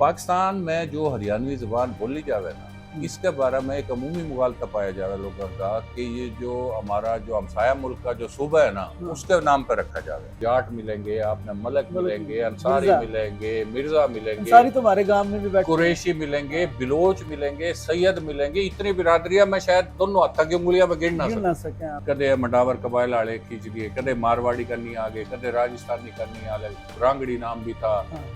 पाकिस्तान में जो हरियाणवी ज़बान बोली जावे ना, इसके बारे में एक अमूमी मुगालता पाया जावे लोगों का कि ये जो हमारा जो हमसाया मुल्क का जो सूबा है ना, उसके नाम पर रखा जावे। जाट मिलेंगे, आपने मलक मिलेंगे, अंसारी मिलेंगे, मिर्जा मिलेंगे, अंसारी तो हमारे गांव में भी बैठे, कुरैशी मिलेंगे, बिलोच मिलेंगे, सैयद मिलेंगे। इतनी बिरादरियां मैं शायद दोनों हत्था की उंगलियां में गिन ना सके। कदे मंडावर कबाइल आले खींच लिए, कदे मारवाड़ी करनी आ गए, कदे राजस्थानी करनी आ गए, रांगड़ी नाम भी था,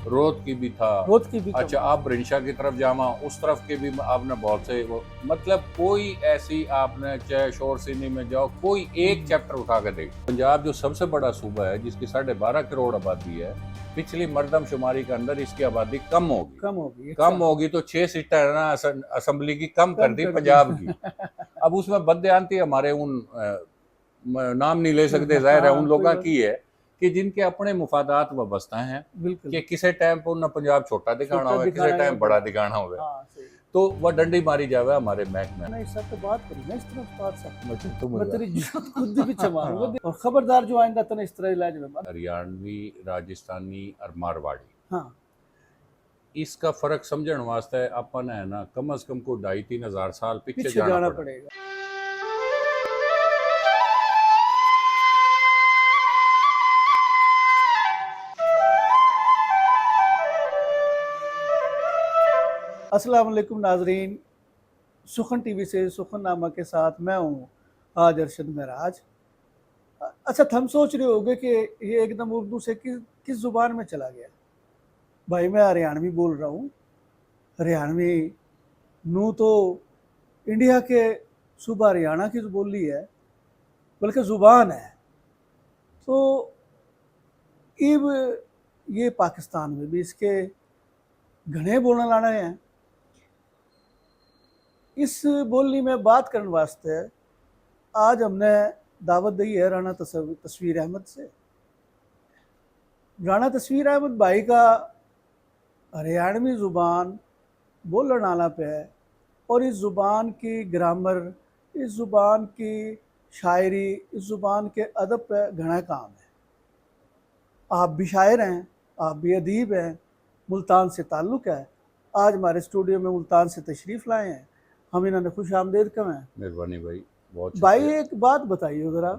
रोत की भी था, रोत की भी। अच्छा, आप रिंशा की तरफ जामा, उस तरफ के भी आपने बहुत से मतलब कोई ऐसी आपने चाहे शोर सीनी में जाओ, कोई एक चैप्टर उठा के देखो। पंजाब जो सबसे बड़ा सूबा है, जिसकी 12.5 करोड़ आबादी है, पिछली मरदमशुमारी के अंदर इसकी आबादी कम होगी तो 6 सीटें है ना असेंबली की कम कर दी पंजाब की। अब उसमें बदयांती हमारे उन नाम नहीं ले सकते, जाहिर है उन लोगों की है कि जिनके अपने मुफादात वाबस्ता हैं कि किसी टाइम पर उन्हें पंजाब छोटा दिखाना हो, किसी टाइम बड़ा दिखाना हो, तो वह डंडी मारी जावे हमारे महकमे में। नहीं, सब तो बात करी ना इस तरह बात सब मैं तेरी जरूरत खुद भी मारूंगा और खबरदार जो आएगा तो इस तरह इलाज में हरियाणवी, राजस्थानी और मारवाड़ी, हाँ, इसका फर्क समझने वास्ते अपन है ना कम से कम को 2,5-3 हज़ार साल पीछे जाना पड़ेगा। अस्सलाम वालेकुम नाजरीन, सुखन टीवी से सुखन नामा के साथ मैं हूँ आज अरशद महराज। अच्छा, हम सोच रहे होंगे कि ये एकदम उर्दू से किस ज़ुबान में चला गया। भाई मैं हरियाणवी बोल रहा हूँ। हरियाणवी नू तो इंडिया के सूबा हरियाणा की बोली है, बल्कि ज़ुबान है। तो इब ये पाकिस्तान में भी इसके घने बोलने लाने हैं। इस बोली में बात करने वास्ते आज हमने दावत दी है राना तस्वीर अहमद से। राना तस्वीर अहमद भाई का हरियाणवी ज़ुबान बोलने वाला पे है और इस ज़ुबान की ग्रामर, इस ज़ुबान की शायरी, इस ज़ुबान के अदब पे घना काम है। आप भी शायर हैं, आप भी अदीब हैं, मुल्तान से ताल्लुक़ है। आज हमारे स्टूडियो में मुल्तान से तशरीफ़ लाए हैं, हम इन्होंने खुश आमदेद कहें। मेहरबानी भाई, बहुत भाई एक बात बताइए ज़रा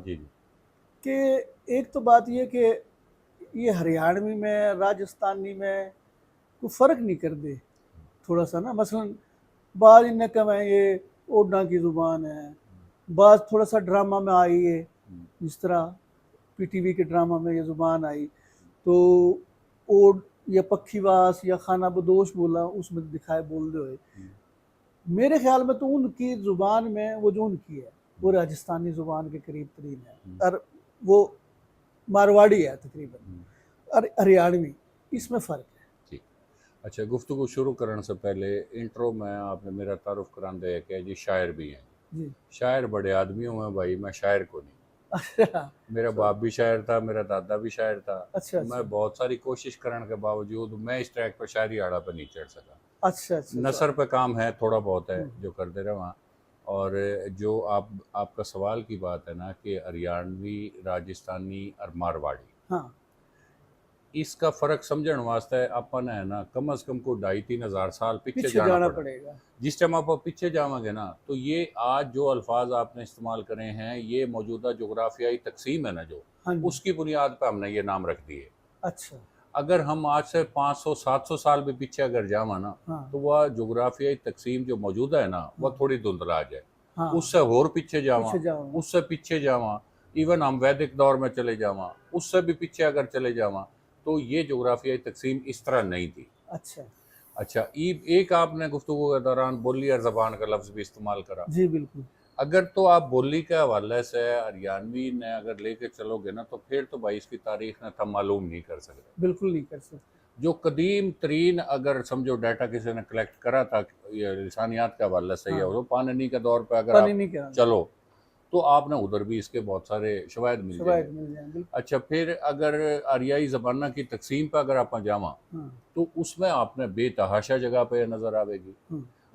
कि एक तो बात ये कि ये हरियाणवी में, राजस्थानी में कोई फ़र्क नहीं कर दे थोड़ा सा ना। मसलन बाज़ इन्हें कहें ये ओडा की ज़ुबान है, बाज़ थोड़ा सा ड्रामा में आई है, जिस तरह PTV के ड्रामा में ये ज़ुबान आई तो ओड या पक्षीवास या खाना बदोश बोला उसमें दिखाए बोल दे हुए। मेरे ख्याल में तो उनकी ज़ुबान में वो जो उनकी है वो राजस्थानी ज़ुबान के करीब तरीन है और वो मारवाड़ी है तकरीबन, और हरियाणवी, इसमें फ़र्क है। ठीक, अच्छा, गुफ्तगू शुरू करने से पहले इंट्रो में आपने मेरा तारुफ करान दिया कि जी शायर भी हैं जी। शायर बड़े आदमियों में भाई, मैं शायर को नहीं। मेरा बाप भी शायर था, मेरा दादा भी शायर था। अच्छा, मैं बहुत सारी कोशिश करने के बावजूद मैं इस ट्रैक पर शायरी आड़ा पर नहीं चढ़ सका। अच्छा, नसर पे काम है, थोड़ा बहुत है जो कर दे रहे वहाँ। और जो आपका सवाल की बात है ना कि हरियाणवी, राजस्थानी और मारवाड़ी, हाँ, इसका फ़र्क समझने वास्ते अपन है ना कम से कम को 2,5-3 हज़ार साल पीछे जाना पड़ेगा। जिस टाइम आप पीछे जाओगे ना, तो ये आज जो अल्फाज आपने इस्तेमाल करे हैं, ये मौजूदा जोग्राफियाई तकसीम है ना जो, उसकी बुनियाद पर हमने ये नाम रख दिए। अच्छा, अगर हम आज से 500-700 साल भी पीछे अगर जावा ना, तो वह जोग्राफियाई तकसीम जो मौजूदा है ना, वह थोड़ी धुंधला जाए। उससे और पीछे जावा, उससे पीछे जावा, इवन हम वैदिक दौर में चले जावा, उससे भी पीछे अगर चले जावा, तो ये जोग्राफियाई तकसीम इस तरह नहीं थी। अच्छा, एक आपने गुफ्तगू के दौरान बोली और ज़बान का लफ्ज़ भी इस्तेमाल करा। जी बिल्कुल। अगर तो आप बोली के हवाले से हरियाणवी ने अगर लेके चलोगे ना, तो फिर तो भाई इसकी तारीख ने हम मालूम नहीं कर सकते। बिल्कुल नहीं कर सकते। जो कदीम तरीन अगर समझो डाटा किसी ने कलेक्ट करा था ये लिसानियात के हवाले से, या पाणिनी के दौर पर अगर आप चलो तो आपने उधर भी इसके बहुत सारे शवाहिद मिल जाएंगे। अच्छा, फिर अगर आरियाई ज़बाना की तकसीम पर अगर आप जावा, तो उसमें आपने बेतहाशा जगह पे नज़र आएगी।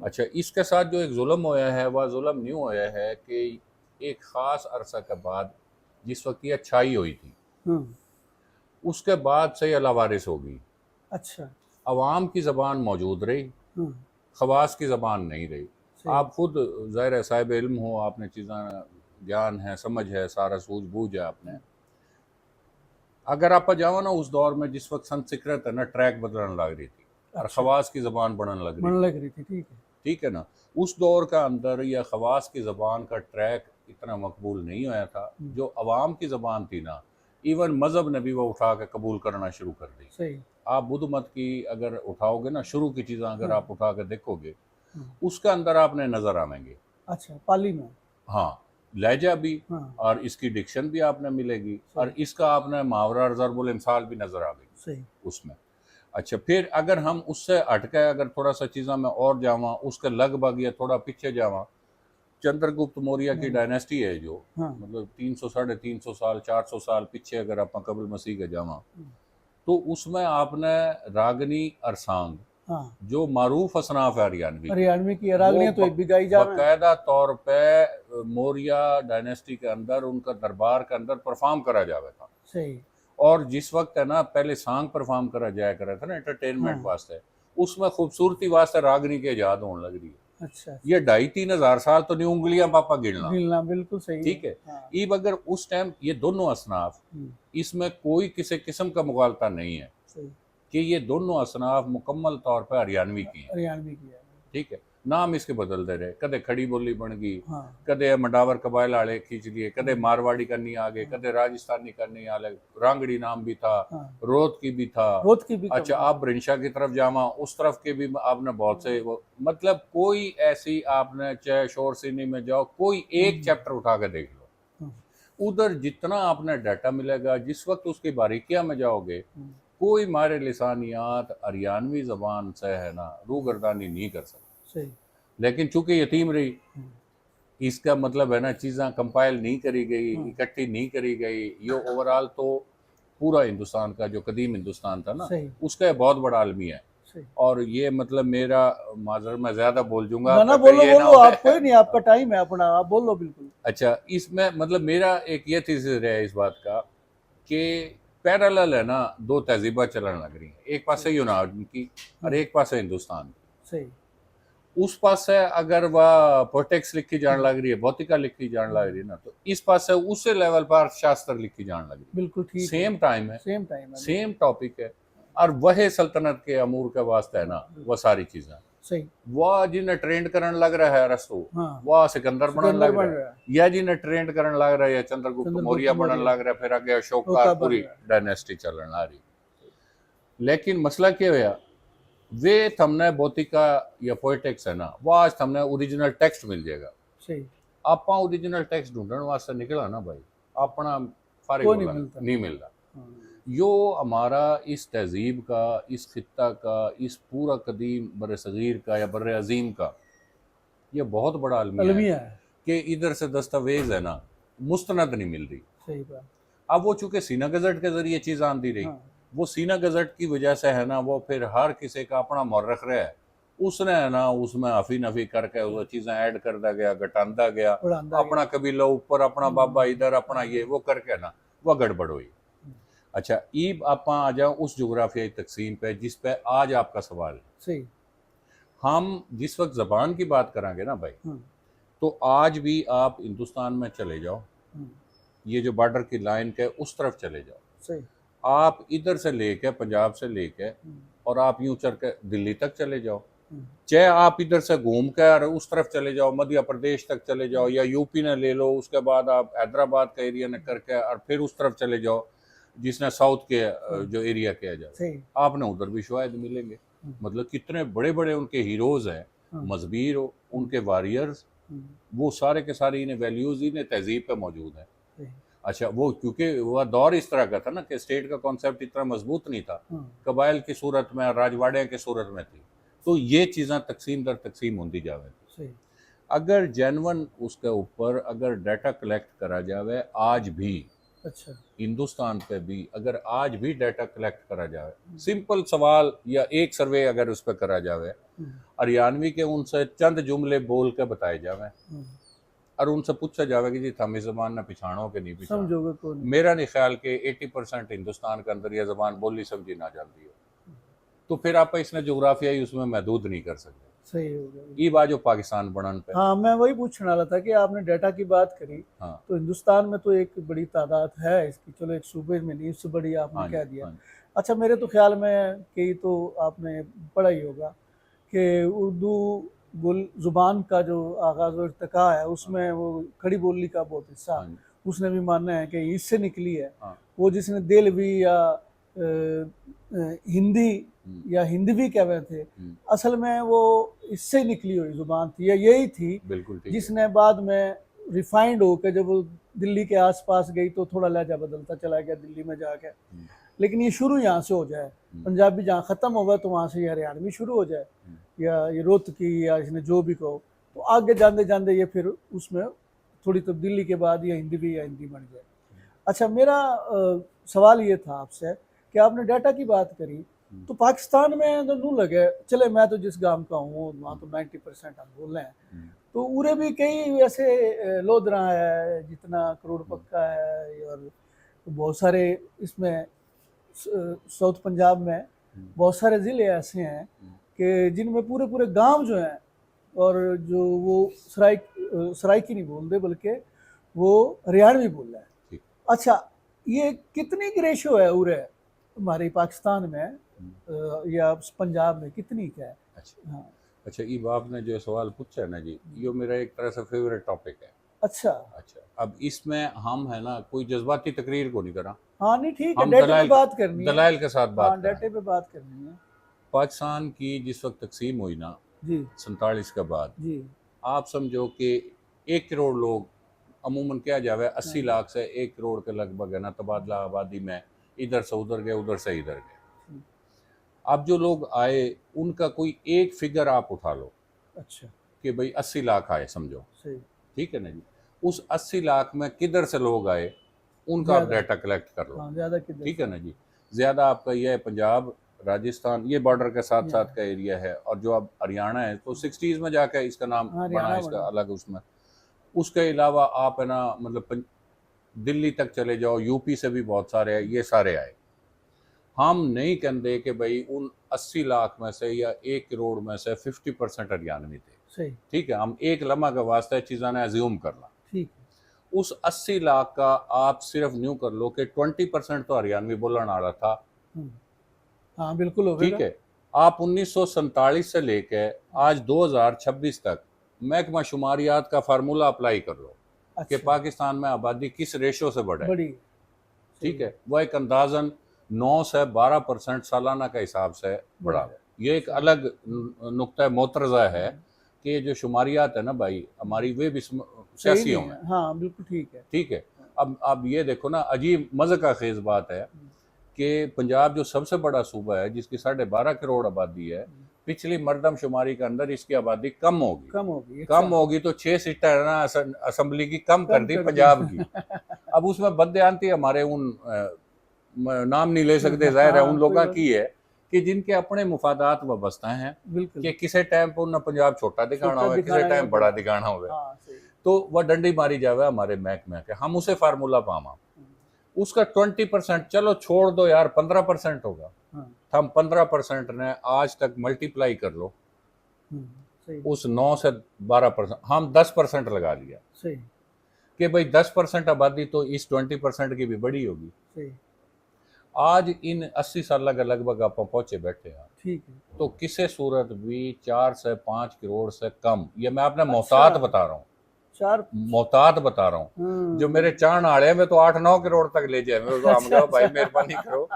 अच्छा, इसके साथ जो एक जुल्म होया है, वह जुल्म न्यू होया है कि एक ख़ास अरसा के बाद, जिस वक्त ये अच्छाई हुई थी, उसके बाद से ये लावारिस होगी। अच्छा, अवाम की ज़बान मौजूद रही, हाँ, खवास की ज़बान नहीं रही। सही। आप खुद ज़ाहिर है साहिब इल्म हो, आपने चीज़ें ज्ञान है, समझ है, सारा सूझ-बूझ है आपने। अगर आप जाओ ना उस दौर में जिस वक्त संस्कृत है ना ट्रैक बदलने लग रही थी और अच्छा, खवास की ज़बान बनने लग रही मन थी, लग रही थी, ठीक है। ठीक है ना। उस दौर का अंदर या खवास की ज़बान का ट्रैक इतना मकबूल नहीं होया था। हुँ, जो अवाम की ज़बान थी ना, इवन मज़हब ने भी वो उठा के कबूल करना शुरू कर दी। सही। आप बुद्ध मत की अगर उठाओगे ना, शुरू की चीज़ें अगर हाँ, आप उठा के देखोगे, हाँ, उसके अंदर आपने नज़र आवेंगे। अच्छा, पाली में। हाँ, लहजा भी हाँ, और इसकी डिक्शन भी आपने मिलेगी और सही, इसका आपने मुहावरा ज़रबुल इमसाल भी नज़र आवेगी सही। उसमें। अच्छा, फिर अगर हम उससे हट के अगर थोड़ा सा चीज़ा में और जावा, उसके लगभग या थोड़ा पीछे जावा, चंद्रगुप्त मौर्य की हाँ, डायनेस्टी है जो, हाँ, मतलब 300 साढ़े 300 साल 400 साल पीछे अगर आप कबल मसीह के जावा, हुँ, तो उसमें आपने रागनी अरसांग हाँ, जो मारूफ असनाफ है हरियाणवी की, हरियाणवी की वो रागनियाँ तो एक भी गाई जावें। बाकायदा तौर पे मौर्य डायनेस्टी के अंदर उनका दरबार के अंदर परफॉर्म करा जावे था। सही। और जिस वक्त है ना पहले सॉन्ग परफॉर्म करा जाया करा था ना एंटरटेनमेंट हाँ, वास्ते, उसमें खूबसूरती वास्ते रागनी के याद होने लग रही है। अच्छा, अच्छा। ये 2,500-3,000 साल तो नहीं उंगलियां पापा गिनना, गिलना बिल्कुल सही है। ठीक है। हाँ, ईब अगर उस टाइम ये दोनों असनाफ, हुँ, इसमें कोई किसी किस्म का मुगालता नहीं है सही। कि ये दोनों असनाफ मुकम्मल तौर पर हरियाणवी की हैं, हरियाणवी की है। ठीक है। नाम इसके बदलते रहे, कदे खड़ी बोली बन गई, हाँ, कदे मंडावर कबाइल आले खींच लिए, कदे हाँ, मारवाड़ी का नहीं आ गए, हाँ, कदे राजस्थानी का नहीं आले, रांगड़ी नाम भी था, हाँ, रोत की भी था। रोद की भी अच्छा, कम आप ब्रिंशा की तरफ जावा, उस तरफ के भी आपने बहुत से वो, मतलब कोई ऐसी आपने चाहे शोर सीनी में जाओ, कोई एक हुँ, चैप्टर उठा के देख लो, हुँ, उधर जितना आपने डाटा मिलेगा, जिस वक्त उसकी बारीकियां में जाओगे, हुँ, कोई मारे लिसानियात हरियाणवी जबान से है ना रूगर्दानी नहीं कर सकता। सही। लेकिन चूंकि यतीम रही, हुँ, इसका मतलब है ना चीज़ें कंपाइल नहीं करी गई, हाँ, इकट्ठी नहीं करी गई। ये ओवरऑल तो पूरा हिंदुस्तान का जो कदीम हिंदुस्तान था ना, सही, उसका ये बहुत बड़ा आलमी है। सही। और ये मतलब मेरा माजर मैं ज़्यादा बोल जूंगा ना, ना, ताकि बोलो, ये ना बोलो, हो आप कोई नहीं, आपका टाइम है अपना, आप बोलो बिल्कुल। अच्छा, इसमें मतलब मेरा एक ये थीसिस है इस बात का कि पैरेलल है ना दो तहजीबा चलन लग रही हैं, एक पासे सही। यूनान की और हुँ, एक पासे हिंदुस्तान की। सही। उस पासे अगर वह पोटेक्स लिखी जान हुँ, लग रही है, भौतिका लिखी जान लग हुँ, रही है ना, तो इस पासे उस लेवल पर अर्थशास्त्र लिखी जान लग रही बिल्कुल है। ठीक है। सेम टाइम है, सेम टाइम है, सेम बिल्कुल। टॉपिक है। और वह सल्तनत के अमूर के वास्ते है हाँ, ना बिल्कुल, वह सारी चीज़ें, सही। वह जिन्हें ट्रेंड करने लग रहा है अरस्तु, हाँ, वह सिकंदर बनने सिकंदर लग बन रहा है, रहा है, या जिन्हें ट्रेंड करने लग रहा है या चंद्रगुप्त चंद्रगुप्त मौर्य बनने मौर्य, लग रहा है, फिर आगे अशोक का और टोका बन पूरी रहा है। डायनेस्टी चलने आ रही। लेकिन मसला क्या होया, वे थमने भौतिका या पोएटिक्स है ना, वो आज थमने ओरिजिनल टेक्स्ट मिल जाएगा। सही, ਆਪਾਂ ओरिजिनल टेक्स्ट ढूंढने वास्ते निकला ना भाई, अपना फारिग कोई नहीं होला मिलता। नहीं मिलता। हाँ, यो हमारा इस तहजीब का, इस खित्ता का, इस पूरा कदीम बर सग़ीर का या बर अजीम का ये बहुत बड़ा अलमिया है अलमिया है, कि इधर से दस्तावेज है ना मुस्तनद नहीं मिल रही। सही बात। अब वो चूंकि सीना गज़ट के ज़रिए चीज़ आती रही, हाँ, वो सीना गज़ट की वजह से है ना वो फिर हर किसी का अपना मौरख रहा है, उसने है ना उसमें हफी नफी करके वो चीज़ें ऐड करता गया, घटाता गया, बढ़ांदा अपना गया। कबीला ऊपर, अपना बाबा इधर, अपना ये हाँ, वो करके ना वह गड़बड़ हुई। हुँ, अच्छा, ईब आप आ जाओ उस जोग्राफियाई तकसीम पे जिस पे आज आपका सवाल है। सही। हम जिस वक्त ज़बान की बात करांगे ना भाई, हाँ, तो आज भी आप हिंदुस्तान में चले जाओ, हाँ, ये जो बॉर्डर की लाइन के उस तरफ चले जाओ, सही। आप इधर से लेके पंजाब से लेके हुँ, और आप यूं चल के दिल्ली तक चले जाओ, हुँ, चाहे आप इधर से घूम कर उस तरफ चले जाओ, मध्य प्रदेश तक चले जाओ, हुँ, या यूपी ने ले लो, उसके बाद आप हैदराबाद का एरिया ने करके और फिर उस तरफ चले जाओ जिसने साउथ के हाँ, जो एरिया किया जाए, सही। आपने उधर भी शायद मिलेंगे। हुँ, मतलब कितने बड़े बड़े उनके हीरोज़ हैं, हाँ, मजहबी हीरो, हुँ, उनके वारियर्स, हुँ, वो सारे के सारे इन्हें वैल्यूज़ इन्हें तहजीब पे मौजूद हैं। सही। अच्छा, वो क्योंकि वह दौर इस तरह का था ना कि स्टेट का कॉन्सेप्ट इतना मजबूत नहीं था, हाँ, कबाइल की सूरत में, राजवाड़े की सूरत में थी, तो ये चीज़ें तकसीम दर तकसीम होती जावे। सही। अगर जेनवन उसके ऊपर अगर डाटा कलेक्ट करा जावे, आज भी अच्छा। हिंदुस्तान पे भी अगर आज भी डाटा कलेक्ट करा जावे, हुँ, सिंपल सवाल या एक सर्वे अगर उस पर करा जावे, हुँ, हरियाणवी के उनसे चंद जुमले बोल के बताए जावे हुँ, और उनसे पूछा जावे कि जी थम इस जबान ने पिछाणो कि नहीं पिछाणो, समझोगे कौन? मेरा नहीं ख्याल कि 80% हिंदुस्तान के अंदर यह जबान बोली समझी ना जाती है। तो फिर आप इसने जोग्राफियाई उसमें महदूद नहीं कर सकते। सही हो गया। ये बात जो पाकिस्तान बनन पे। हाँ, मैं वही पूछने वाला था कि आपने डाटा की बात करी, हाँ तो हिंदुस्तान में तो एक बड़ी तादाद है इसकी, चलो एक सूबे में नहीं, इससे बड़ी आपने हाँ जी, कह दिया। हाँ जी। अच्छा, मेरे तो ख्याल में कि तो आपने पढ़ा ही होगा कि उर्दू ज़ुबान का जो आगाज़ और इर्तिका है, उसमें वो खड़ी बोली का बहुत हिस्सा हाँ जी, उसने भी मानना है कि इससे निकली है। हाँ। वो जिसने देलवी या हिंदी हम्म, या हिंदवी कह रहे थे, हम्म, असल में वो इससे निकली हुई ज़ुबान थी, या यही थी बिल्कुल ठीक है। जिसने बाद में रिफाइंड होकर जब वो दिल्ली के आसपास गई तो थोड़ा लहजा बदलता चला गया दिल्ली में जाके। लेकिन ये शुरू यहाँ से हो जाए, पंजाबी जहाँ ख़त्म होगा तो वहाँ से ये हरियाणवी शुरू हो जाए, या ये रोहतकी या इसने जो भी कहो, तो आगे जाते जाते ये फिर उसमें थोड़ी तब्दीली के बाद ये हिंदी या हिंदी बन जाए। अच्छा, मेरा सवाल ये था आपसे कि आपने डाटा की बात करी, तो पाकिस्तान में तो नू लगे चले, मैं तो जिस गांव का हूँ वहाँ तो 90% हम बोल रहे हैं, तो उरे भी कई वैसे लोधरा है, जितना करोड़ पक्का है, और बहुत सारे इसमें साउथ पंजाब में बहुत सारे ज़िले ऐसे हैं कि जिनमें पूरे पूरे गांव जो हैं, और जो वो सराइकी नहीं बोलते बल्कि वो हरियाणवी बोल रहा है। अच्छा, ये कितनी की रेशो है उरे हमारे पाकिस्तान में या पंजाब में कितनी क्या है? अच्छा हाँ। अच्छा, ये आपने जो सवाल पूछा है ना जी, ये मेरा एक तरह से फेवरेट टॉपिक है। अच्छा अच्छा, अब इसमें हम है ना कोई जज्बाती तकरीर को नहीं करा, हाँ, नहीं ठीक है, हम डेटे पे बात करनी है। दलाइल के साथ बात हाँ, करें। डेटे पे बात करनी है। पाकिस्तान की जिस वक्त तकसीम हुई ना जी 47 के बाद, जी। आप समझो कि 1 करोड़ लोग, अमूमन क्या जावे 80 लाख से 1 करोड़ के लगभग है ना तबादला आबादी में, इधर से उधर गए, उधर से इधर गए। अब जो लोग आए उनका कोई एक फिगर आप उठा लो अच्छा, कि भाई 80 लाख आए समझो, सही। ठीक है ना जी, उस 80 लाख में किधर से लोग आए उनका आप ज़्यादा। डाटा कलेक्ट कर लो, हाँ, ज़्यादा किधर ठीक से? है ना जी। ज़्यादा आपका यह है पंजाब, राजस्थान, ये बॉर्डर के साथ साथ का एरिया है, और जो अब हरियाणा है तो 60s में जाकर इसका नाम हाँ, बना, हरियाणा इसका बना। अलग उसमें। उसके अलावा आप है ना मतलब दिल्ली तक चले जाओ, यूपी से भी बहुत सारे हैं, ये सारे आए। हम नहीं कहते कि भाई उन 80 लाख में से या 1 करोड़ में से 50% हरियाणवी थे, सही। ठीक है, हम एक लम्हा का वास्ते चीज़ा ने एज्यूम करना। ठीक है। उस 80 लाख का आप सिर्फ न्यू कर लो कि 20% तो हरियाणवी बोलने आ रहा था, हम्म, हाँ बिल्कुल ठीक होगा। है। आप 1947 से लेके आज 2026 तक महकमा शुमारियात का फार्मूला अप्लाई कर लो कि अच्छा, पाकिस्तान में आबादी किस रेशो से बढ़े, बड़ी। ठीक है। वह एक अंदाजन 9 से 12% सालाना के हिसाब से बढ़ा। ये एक अलग नुक्ता मोतरज़ा है कि ये जो शुमारियात है ना भाई हमारी, वे भी सही सियासी नहीं हों, है। हाँ बिल्कुल ठीक है। ठीक है। अब ये देखो ना, अजीब मज़े का खेज बात है कि पंजाब जो सबसे बड़ा सूबा है जिसकी 12.5 करोड़ आबादी है, पिछली मरदमशुमारी के अंदर इसकी आबादी कम होगी, कम होगी। कम अच्छा, होगी तो 6 सीटें है ना असम्बली की कम कर कम दी कर दी। पंजाब की। अब उसमें बदयांती हमारे उन नाम नहीं ले सकते, जाहिर है हाँ, उन कोई लोगों बात। की है कि जिनके अपने मुफादात वाबस्ता हैं बिल्कुल। कि किसी टाइम पर उन्हें पंजाब छोटा दिखाना छोटा हो, किसी दिखाना टाइम या बड़ा बड़ा। दिखाना हो, हाँ सही। तो वह डंडी मारी जावे हमारे महकमे के, हम उसे फार्मूला पामा। उसका 20% चलो छोड़ दो यार, 15% होगा। हाँ। हम 15% ने आज तक मल्टीप्लाई कर लो, सही उस 9 से 12%, हम 10% लगा लिया सही कि भाई 10% आबादी तो इस 20% की भी बड़ी होगी। सही। आज इन 80 साल के लगभग आप पहुंचे बैठे हैं, ठीक है। तो किसी सूरत भी 4 से 5 करोड़ से कम, ये मैं आपने अच्छा, मोहतात बता रहा हूँ, चार। मोहतात बता रहा हूँ। जो मेरे चाण आड़े हैं, मैं तो 8-9 करोड़ तक ले जाए, मैं तो हम अच्छा, भाई अच्छा। मेहरबानी करो।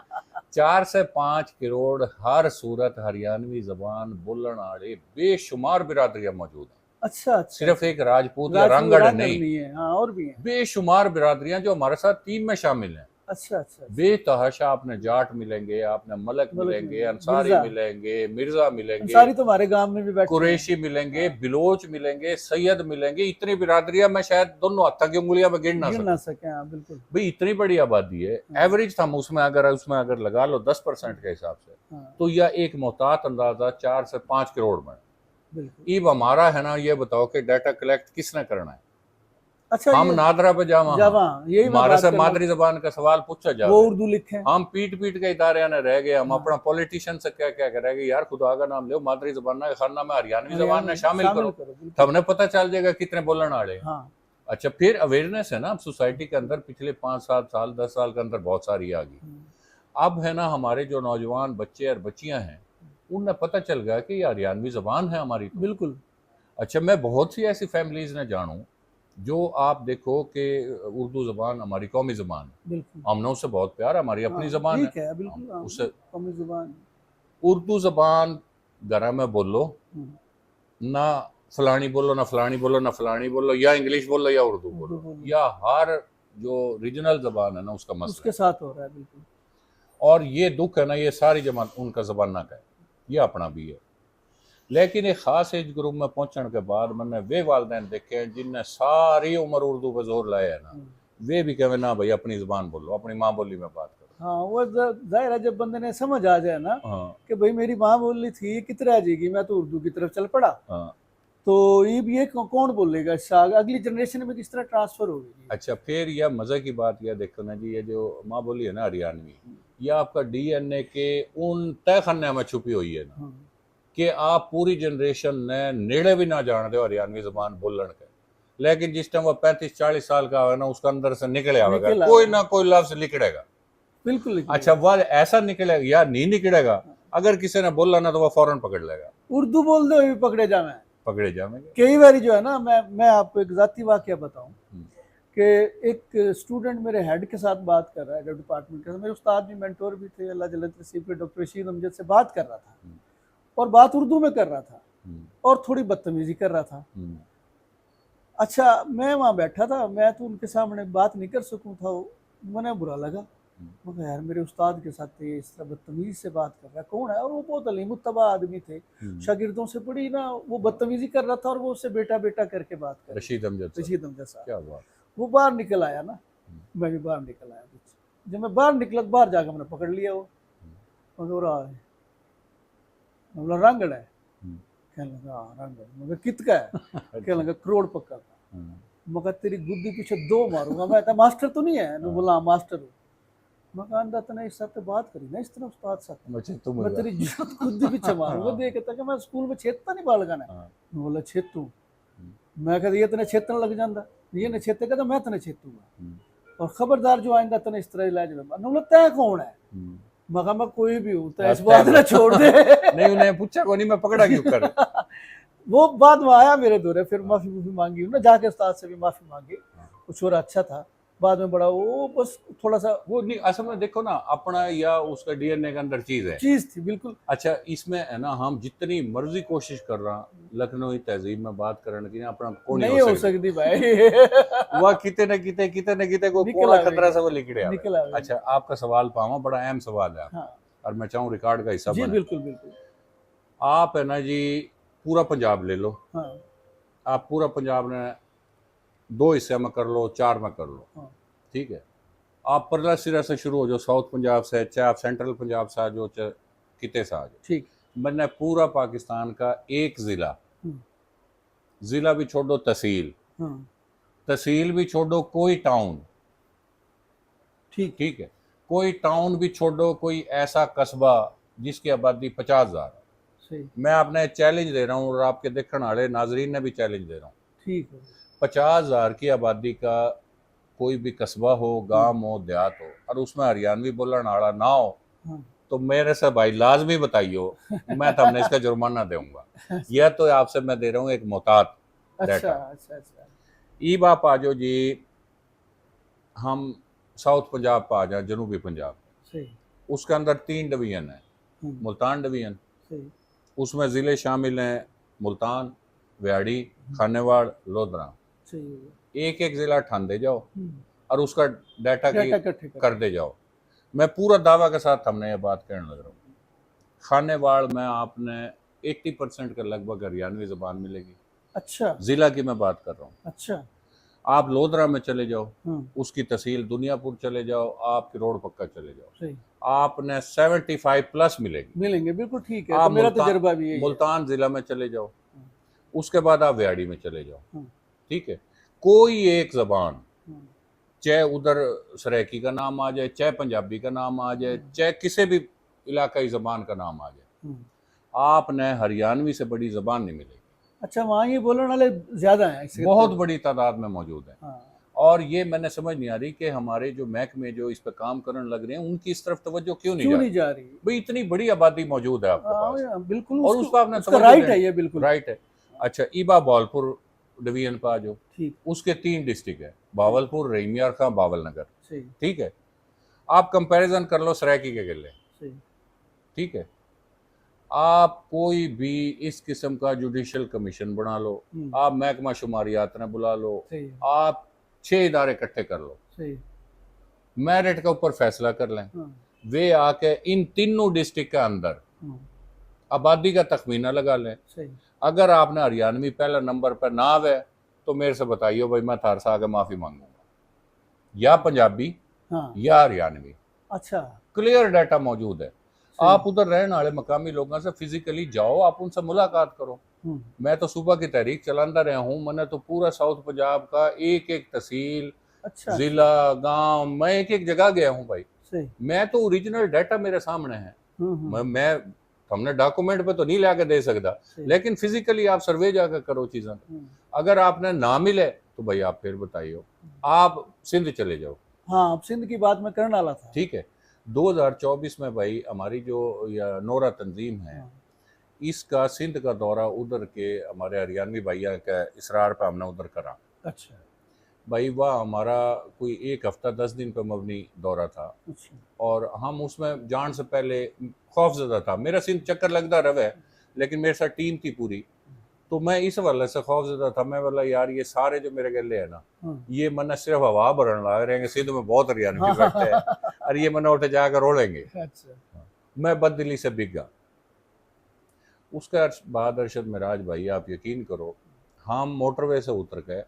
4 से 5 करोड़ हर सूरत हरियाणवी जबान बोलन आड़े बेशुमार बिरादरियां मौजूद हैं। अच्छा अच्छा। सिर्फ एक राजपूत या राजपूत रंगड़ रांगड़ नहीं, भी है, हाँ और भी हैं। बेशुमार बिरादरियां जो हमारे साथ टीम में शामिल हैं। अच्छा अच्छा। बेतहाशा आपने जाट मिलेंगे, आपने मलक मिलेंगे, अंसारी मिर्जा। मिलेंगे, मिर्जा मिलेंगे, अंसारी तो हमारे गांव में भी बैठे हैं। कुरैशी मिलेंगे, बिलोच मिलेंगे, सैयद मिलेंगे। इतनी बिरादरियां मैं शायद दोनों हाथ की उंगलियां में गिन ना सकूं। सके। हाँ बिल्कुल। भाई इतनी बड़ी आबादी है, एवरेज हम उसमें अगर लगा लो 10% के हिसाब से, तो यह एक मोहतात अंदाजा 4 से 5 करोड़ में। बिल्कुल। ईब हमारा है ना, ये बताओ कि डाटा कलेक्ट किसने करना है? अच्छा, हम ये नादरा पे जावा जावा, यही मैं हमारे बात से कर मादरी जबान का सवाल पूछा वो जाए, उर्दू लिखे हैं। हम पीट पीट के इदारे ने रह गए, हम हाँ। अपना पॉलिटिशियन से क्या क्या करेंगे, यार खुदा का नाम लो, मादरी जबान के खाना में हरियाणवी जबान हरियाणवी ने शामिल करो, बिल्कुल। तब ने पता चल जाएगा कितने बोलने वाले हैं। हाँ। अच्छा, फिर अवेयरनेस है ना, अब सोसाइटी के अंदर पिछले 5-7 साल 10 साल के अंदर बहुत सारी आ गई। अब है ना, हमारे जो नौजवान बच्चे और बच्चियां हैं, उन्हें पता चल गया कि ये हरियाणवी जबान है हमारी तो। बिल्कुल। अच्छा, मैं बहुत सी ऐसी फैमिलीज ने जानूं जो आप देखो कि उर्दू जबान हमारी कौमी जबान है, बिल्कुल। हमने उससे बहुत प्यार, हमारी अपनी हाँ, जबान ठीक है, हम बिल्कुल। हाँ, उससे कौमी जुबान। उर्दू जबान घर में बोलो ना, फलानी बोलो ना फलानी बोलो ना फलानी बोलो, या इंग्लिश बोलो या उर्दू बोलो, बोलो। या हर जो रीजनल जबान है ना उसका मसला उसके साथ हो रहा है, बिल्कुल। और ये दुख है ना, ये सारी जमात उनका जबाना का है, ये अपना भी है। लेकिन एक खास एज ग्रुप में पहुंचने के बाद मैंने वे वालदैन देखे हैं जिनने सारी उम्र उर्दू पे जोर लाया है ना, वे भी कहे ना भाई अपनी जबान बोलो, अपनी माँ बोली में बात करो। हाँ, वो जाहिर है, जब बंदे ने समझ आ जाए ना हाँ कि भाई मेरी माँ बोली थी कितने आ जाएगी, मैं तो उर्दू की तरफ चल पड़ा, हाँ। तो ये कौन बोलेगा, अगली जनरेशन में किस तरह ट्रांसफर होगी। अच्छा, फिर यह मज़े की बात यह देखो ना जी, ये जो माँ बोली है ना हरियाणवी, यह आपका डीएनए के उन तय खाने में छुपी हुई है ना, कि आप पूरी जनरेशन ने नेड़े भी ना जान दो हरियाणवी जबान बोलन के, लेकिन जिस टाइम वो 35-40 साल का है ना, उसका अंदर से निकले आवेगा, कोई ना कोई लफ्ज निकलेगा। बिल्कुल। अच्छा, वह ऐसा निकलेगा या नहीं निकलेगा, अगर किसी ने बोला ना तो वह फौरन पकड़ लेगा, उर्दू बोलते हुए भी पकड़े जावे, पकड़े जाएंगे। कई बार जो है ना, मैं आपको एक जाती वाकया बताऊं कि एक स्टूडेंट मेरे हेड के साथ बात कर रहा है, हेड डिपार्टमेंट के, मेरे उस्ताद भी, मेंटोर भी थे, अल्लाह जल्लत नसीब के, डॉक्टर रशीद अमजद से बात कर रहा था, और बात उर्दू में कर रहा था, और थोड़ी बदतमीजी कर रहा था। अच्छा, मैं वहाँ बैठा था, मैं तो उनके सामने बात नहीं कर सकूँ था, मैंने बुरा लगा, मैं यार मेरे उस्ताद के साथ ये इस तरह बदतमीजी से बात कर रहा है, कौन है, और वो बहुत अलीमुत्तबा आदमी थे, शागिर्दों से बड़ी ना वो बदतमीजी कर रहा था, और वो उससे बेटा बेटा करके बात कर, रशीद अमजद साहब। क्या बात। वो बाहर निकल आया ना, मैं भी बाहर निकल आया, जब मैं बाहर निकला, बाहर जाकर मैंने पकड़ लिया, वो रहा है, मतलब रंगड़ है, कहने लगा रंगड़, मगर कितका है, कहने लगा करोड़ पक्का था, मगर तेरी गुद्दी पीछे 2 मारूंगा मैं, तो मास्टर तो नहीं है, बोला मास्टर हूँ, मगर अंदा तने इस साथ बात करी ना, इस तरह उस्ताद साथ मैं तेरी गुद्दी पीछे मारूंगा, देख कि मैं स्कूल में छेता नहीं बाल गाना, बोला छेतू, मैं कहता ये तने छेतन लग जाता, ये ने छेते कहता मैं तने छेतूंगा, और खबरदार जो आइंदा तने इस तरह इलाज बोला तय कौन है, मगर मैं कोई भी हूँ, तो इस बात ना छोड़ दे। नहीं, उन्हें पूछा को नहीं, मैं पकड़ा क्यों कर। वो बाद में आया मेरे दौरे, फिर माफी मांगी ना, जाके उस्ताद से भी माफी मांगी, कुछ और अच्छा था, बाद में बड़ा वो बस थोड़ा सा वो नहीं, असल में देखो ना, अपना या उसका डीएनए के अंदर चीज थी, बिल्कुल। अच्छा, इसमें है ना, हम जितनी मर्जी कोशिश कर रहा लखनऊ तहजीब में बात करने की, अपना को नहीं हो सकती भाई। वह किते न किते को कोड़ा खतरा से वो लिखड़े निकला। अच्छा, आपका सवाल पावा, बड़ा अहम सवाल है। हाँ। और मैं चाहूँ रिकॉर्ड का हिस्सा जी, बिल्कुल बिल्कुल। आप है ना जी, पूरा पंजाब ले लो। हाँ। आप पूरा पंजाब ने 2 हिस्से में कर लो, 4 में कर लो। हाँ। ठीक है, आप परला सिरा से शुरू हो जाओ, साउथ पंजाब से, चाहे आप सेंट्रल पंजाब से आ जाओ, चाहे किते से आ जाओ। ठीक, मैंने पूरा पाकिस्तान का एक जिला भी छोड़ो, तहसील भी छोड़ो, कोई टाउन, ठीक है, कोई टाउन भी छोड़ो, कोई ऐसा कस्बा जिसकी आबादी 50,000। मैं आपने चैलेंज दे रहा हूँ, और आपके देखने वाले नाजरीन ने भी चैलेंज दे रहा हूँ, ठीक है, 50,000 की आबादी का कोई भी कस्बा हो, गांव हो, देहात हो, और उसमें हरियाणवी बोलने वाला ना हो, तो मेरे से भाई लाजमी बताइयो, मैं तुमने इसका जुर्माना दूंगा। यह तो आपसे मैं दे रहा हूँ एक मोहतात डाटा। अच्छा। ईब आप आ जाओ जी, हम साउथ पंजाब पर आ जाए, जनूबी पंजाब, उसके अंदर 3 डिवीजन है, मुल्तान डिवीजन, उसमें ज़िले शामिल हैं मुल्तान, व्याड़ी, खानेवाड़, लोधरा, एक ज़िला ठांदे जाओ और उसका डाटा कर दे जाओ। मैं पूरा दावा के साथ हमने ये बात कहने लग रहा हूँ, खानेवाड़ में आपने 80% के लगभग हरियाणवी ज़बान मिलेगी। अच्छा, ज़िला की मैं बात कर रहा हूँ। अच्छा, आप लोधरा में चले जाओ, उसकी तहसील दुनियापुर चले जाओ, आप किरोड़ पक्का चले जाओ, आपने 75+ मिलेंगे, बिल्कुल ठीक है, तो मेरा तजुर्बा भी है। मुल्तान ज़िला में चले जाओ, उसके बाद आप व्याड़ी में चले जाओ, ठीक है, कोई एक जबान, चाहे उधर सराइकी का नाम आ जाए, चाहे पंजाबी का नाम आ जाए, चाहे किसी भी इलाकाई जबान का नाम आ जाए, आपने हरियाणवी से बड़ी जबान नहीं मिलेगी। अच्छा, वहाँ ये बोलने वाले ज्यादा हैं इस बहुत क्षेत्र बड़ी तादाद में मौजूद है। में। हाँ, और ये मैंने समझ नहीं आ रही कि हमारे जो महकमे जो इस पे काम करने लग रहे हैं उनकी इस तरफ तवज्जो क्यों क्यों नहीं जा नहीं रही? जा रही? भाई इतनी बड़ी आबादी मौजूद है आपके पास, हाँ, बिल्कुल, और उसको आपने उसका तवज्जो राइट देनी। है ये, बिल्कुल राइट है। अच्छा, ईबा बावलपुर डिवीजन पे आ जाओ, ठीक, उसके 3 डिस्ट्रिक्ट है, बावलपुर, रहीमियार खां, बावल नगर। सही ठीक है, आप कंपैरिजन कर लो सराइकी के गिले। सही। ठीक है, आप कोई भी इस किस्म का जुडिशल कमीशन बना लो, आप महकमा शुमारियात ने बुला लो, सही है, आप 6 इदारे इकट्ठे कर लो, सही। मेरिट के ऊपर फैसला कर लें, हाँ, वे आके इन तीनों डिस्ट्रिक्ट के अंदर हाँ, आबादी का तखमीना लगा लें। सही। अगर आपने हरियाणवी पहला नंबर पर ना आवे तो मेरे से बताइए भाई, मैं थार से आगे माफी मांगूंगा, या पंजाबी हाँ, या हरियाणवी। अच्छा, क्लियर डाटा मौजूद है। सही। आप उधर रहने वाले मकामी लोगों से फिजिकली जाओ, आप उनसे मुलाकात करो। मैं तो सुबह की तहरीक चलाता रहा हूँ, मैंने तो पूरा साउथ पंजाब का एक एक तहसील, अच्छा, जिला, गांव, मैं एक एक जगह गया हूँ भाई। सही। मैं तो ओरिजिनल डाटा मेरे सामने है। मैं हमने डॉक्यूमेंट पे तो नहीं ला के दे सकता, सही। लेकिन फिजिकली आप सर्वे जाकर करो चीज़ें। अगर आपने ना मिले तो भाई आप फिर बताइए, आप सिंध चले जाओ। हाँ, अब सिंध की बात मैं करने वाला था। ठीक है, 2024 में भाई हमारी जो नोरा तंजीम है, हाँ, इसका सिंध का दौरा उधर के हमारे हरियाणवी भैया के इसरार पे हमने उधर करा। अच्छा, भाई वह हमारा कोई 1 हफ्ता 10 दिन पे मबनी दौरा था, अच्छा, और हम उसमें जान से पहले खौफजदा था। मेरा सिंध चक्कर लगता रहे, लेकिन मेरे साथ टीम थी पूरी, तो मैं इस वाले से खौफजदा था। मैं बोला यार ये सारे जो मेरे गले है ना, ये मना सिर्फ हवा भरन लग रहे हैं, सिंध में बहुत हरियाणवी बैठते हैं, और ये मना उठे जाकर रोलेंगे। अच्छा, मैं बददिली से बिक गया। उसके बाद अरशद मिराज भाई, आप यकीन करो, हम मोटरवे से उतर गए,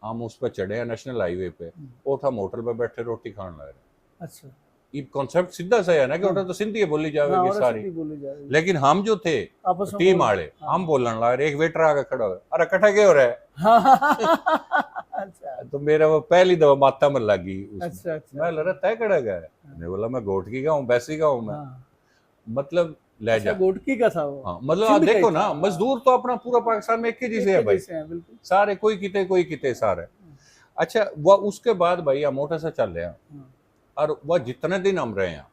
हम उस पर चढ़े हैं नेशनल हाईवे पे, और हम होटल पे बैठे रोटी खाने लग रहे। अच्छा, ये कॉन्सेप्ट सीधा सा है ना कि उधर तो सिंधी बोली जाएगी सारी, बोली जा रही लेकिन हम जो थे आपस में टीम बोल- वाले, हम बोलने लग रहे। एक वेटर आके खड़ा हो, अरे कट्ठा क्या हो रहा है? अच्छा, तो मेरा वो पहली दफा माथा में लगी उसमें। अच्छा, अच्छा, मैं लगा तय खड़ा गया। मैंने बोला मैं गोटकी का हूँ, बैसी का हूँ मैं। हाँ, मतलब लहजा। अच्छा, गोटकी का था वो। हाँ, मतलब आप सिंध का ही देखो था, ना, हाँ। मजदूर तो अपना पूरा पाकिस्तान में एक ही जैसे है भाई, बिल्कुल। सारे कोई किते सारे। अच्छा, वह उसके बाद भाई हम मोटर से चल रहे हैं, और वह जितने दिन हम रहे हैं,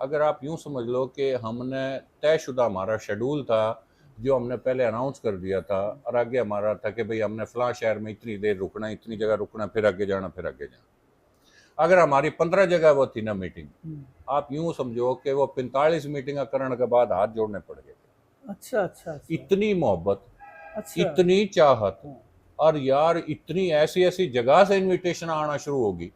अगर आप यूं समझ लो कि हमने तयशुदा हमारा शेड्यूल था, जो हमने पहले अनाउंस कर दिया था, और आगे हमारा था कि भाई हमने फलां शहर में इतनी देर रुकना, इतनी जगह रुकना, फिर आगे जाना, फिर आगे जाना। अगर हमारी 15 जगह वो थी ना मीटिंग, आप यूं समझो कि वो 45 मीटिंग करने के बाद हाथ जोड़ने पड़ गए। अच्छा, अच्छा, अच्छा, इतनी मोहब्बत, अच्छा, इतनी चाहत, और यार इतनी ऐसी ऐसी जगह से इनविटेशन आना शुरू होगी,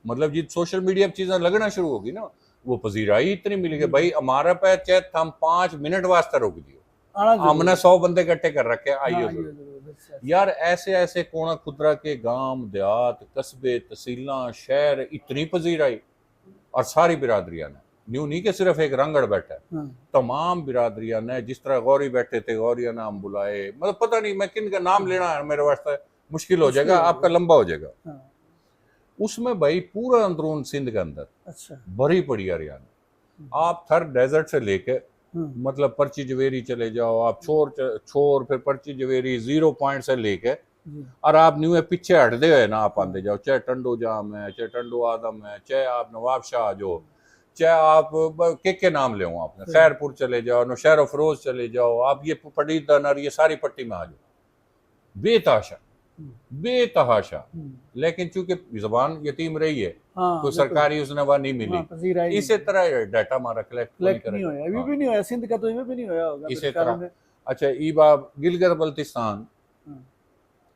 मतलब जिस सोशल मीडिया पर चीजें लगना शुरू होगी ना, वो पजीराई इतनी मिली कि भाई हमारा पे चाहे हम 5 मिनट वास्ते रोक दियो, हमने 100 बंदे इकट्ठे कर रखे हैं, आइए जरूर। यार ऐसे ऐसे कोना खुदरा के गांव, देहात, कस्बे, तहसीलां, शहर, इतनी पजीराई, और सारी बिरादरियां ने, न्यू नहीं कि सिर्फ एक रंगड़ बैठा है, तमाम बिरादरियां ने, जिस तरह गौरी बैठे थे, गौरिया नाम बुलाए, मतलब पता नहीं मैं किन का नाम लेना है मेरे वास्ते मुश्किल हो जाएगा, आपका लंबा हो जाएगा। उसमें भाई पूरा अंदरून सिंध के अंदर, अच्छा, भरी पड़ी हरियाणा, आप थर डेजर्ट से लेके मतलब पर्ची जवेरी चले जाओ, आप छोर फिर पर्ची जवेरी 0 पॉइंट से लेके, और आप न्यू पीछे हटते हुए ना आप आते जाओ, चाहे टंडो जाम है, चाहे टंडो आदम है, चाहे आप नवाब शाह जो, चाहे आप के नाम ले आपने, खैरपुर चले जाओ, नौशहर अफरोज चले जाओ, आप ये पटीदनर, ये सारी पट्टी में आ जाओ, बेतहाशा। लेकिन चूंकि जबान यतीम रही है, तो सरकारी उसने वह नहीं मिली। इसी तरह डाटा हमारा कलेक्ट नहीं होया, अभी भी नहीं होया, सिंध का तो भी नहीं होया होगा इसी तरह। अच्छा, ईबा गिलगित बल्तिस्तान,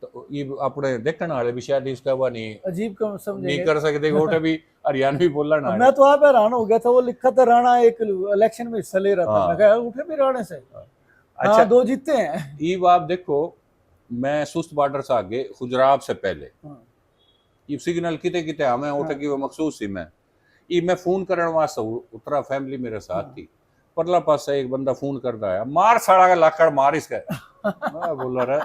तो ये अपने देखने वाले भी शायद इसका वह नहीं अजीब कम समझेंगे, नहीं कर सकते, वोट भी हरियाणवी बोलना ना। मैं तो आप हैरान हो गया था, वो लिखा था राणा एक इलेक्शन में हिस्सा ले रहा था, मैं कहा उठे भी राणे से। अच्छा, 2 जीते हैं। ईब आप देखो, मैं सुस्त बॉर्डर से आगे खुजराब से पहले ये सिग्नल किते किते हमें उठ की वो मखसूस थी। मैं फोन करने वास्ते उतरा, फैमिली मेरे साथ थी, परला पास से एक बंदा फोन करता है, मार साड़ा का लाकड़ मार इसका। मैं बोल रहा